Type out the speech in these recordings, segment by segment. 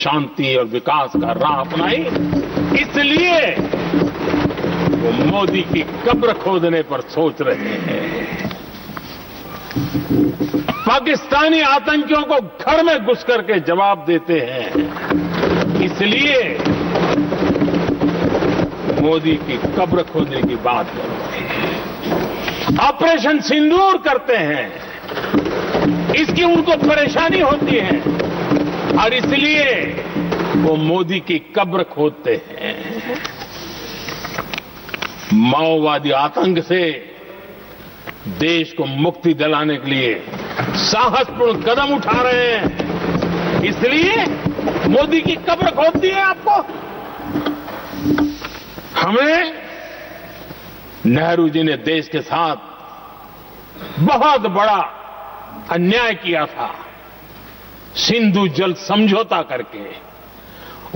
शांति और विकास का राह अपनाई, इसलिए वो मोदी की कब्र खोदने पर सोच रहे हैं। पाकिस्तानी आतंकियों को घर में घुस करके जवाब देते हैं, इसलिए मोदी की कब्र खोदने की बात कर रहे हैं। ऑपरेशन सिंदूर करते हैं, इसकी उनको परेशानी होती है और इसलिए वो मोदी की कब्र खोदते हैं। माओवादी आतंक से देश को मुक्ति दिलाने के लिए साहसपूर्ण कदम उठा रहे हैं, इसलिए मोदी की कब्र खोदती है आपको। हमें नेहरू जी ने देश के साथ बहुत बड़ा अन्याय किया था, सिंधु जल समझौता करके।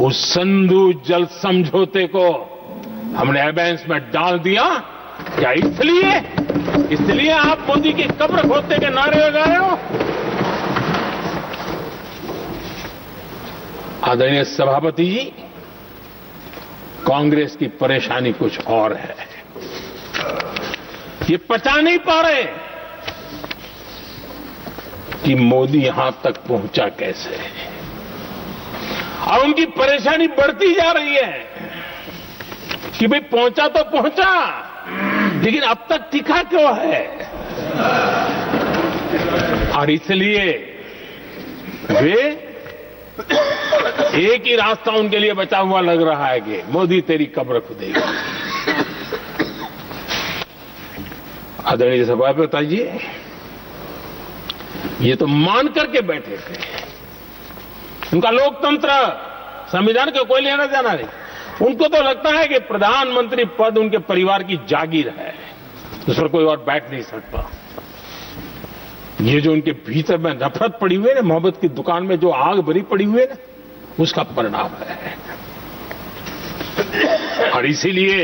उस सिंधु जल समझौते को हमने एबेंस में डाल दिया। क्या इसलिए आप मोदी की कब्र खोदने के नारे लगा रहे हो? आदरणीय सभापति जी, कांग्रेस की परेशानी कुछ और है। ये पचा नहीं पा रहे कि मोदी यहां तक पहुंचा कैसे, और उनकी परेशानी बढ़ती जा रही है कि भाई पहुंचा तो पहुंचा, लेकिन अब तक टिका क्यों है? और इसलिए वे एक ही रास्ता उनके लिए बचा हुआ लग रहा है कि मोदी तेरी कब्र खुदेगा। आदरणीय सभापति जी, ये तो मान करके बैठे थे। उनका लोकतंत्र, संविधान का कोई लेना देना नहीं। उनको तो लगता है कि प्रधानमंत्री पद उनके परिवार की जागीर है, उस पर कोई और बैठ नहीं सकता। ये जो उनके भीतर में नफरत पड़ी हुई है ना, मोहब्बत की दुकान में जो आग भरी पड़ी हुई है ना, उसका परिणाम है। और इसीलिए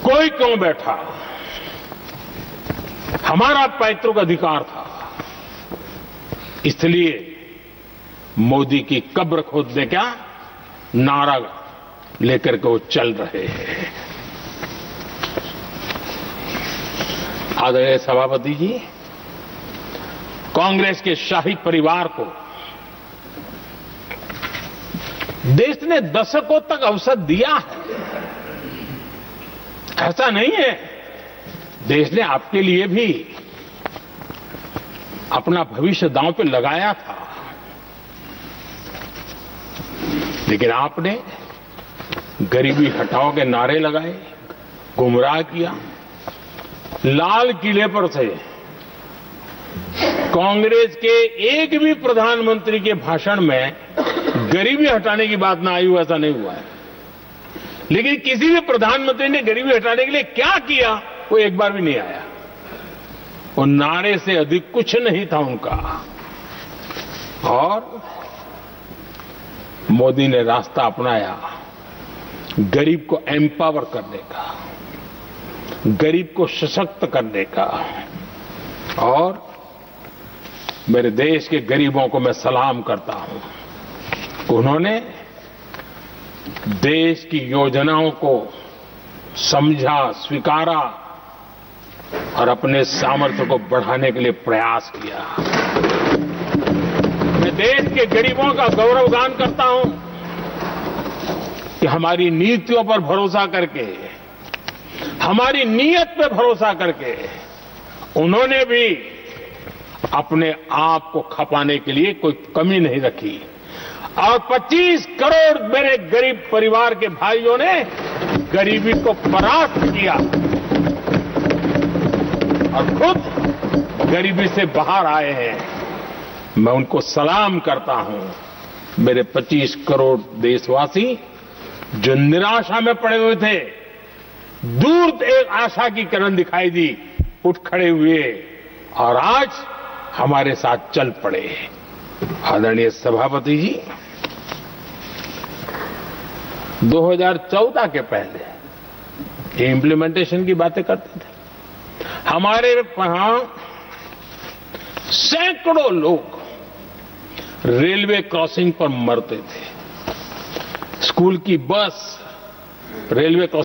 कोई क्यों बैठा, हमारा पैतृक अधिकार था, इसलिए मोदी की कब्र खोदने का नारा लेकर के वो चल रहे हैं। आदरणीय सभापति जी, कांग्रेस के शाही परिवार को देश ने दशकों तक अवसर दिया है, ऐसा नहीं है। देश ने आपके लिए भी अपना भविष्य दांव पे लगाया था, लेकिन आपने गरीबी हटाओ के नारे लगाए, गुमराह किया। लाल किले पर से कांग्रेस के एक भी प्रधानमंत्री के भाषण में गरीबी हटाने की बात ना आई हो, ऐसा नहीं हुआ है। लेकिन किसी भी प्रधानमंत्री ने गरीबी हटाने के लिए क्या किया, वो एक बार भी नहीं आया। वो नारे से अधिक कुछ नहीं था उनका। और मोदी ने रास्ता अपनाया गरीब को एम्पावर करने का, गरीब को सशक्त करने का। और मेरे देश के गरीबों को मैं सलाम करता हूं, उन्होंने देश की योजनाओं को समझा, स्वीकारा और अपने सामर्थ्य को बढ़ाने के लिए प्रयास किया। मैं देश के गरीबों का गौरवगान करता हूं कि हमारी नीतियों पर भरोसा करके, हमारी नीयत पर भरोसा करके उन्होंने भी अपने आप को खपाने के लिए कोई कमी नहीं रखी। और 25 करोड़ मेरे गरीब परिवार के भाइयों ने गरीबी को परास्त किया और खुद गरीबी से बाहर आए हैं। मैं उनको सलाम करता हूं। मेरे 25 करोड़ देशवासी जो निराशा में पड़े हुए थे, दूर एक आशा की किरण दिखाई दी, उठ खड़े हुए और आज हमारे साथ चल पड़े। आदरणीय सभापति जी, 2014 के पहले इम्प्लीमेंटेशन की बातें करते थे। हमारे यहां सैकड़ों लोग रेलवे क्रॉसिंग पर मरते थे। स्कूल की बस रेलवे क्रॉसिंग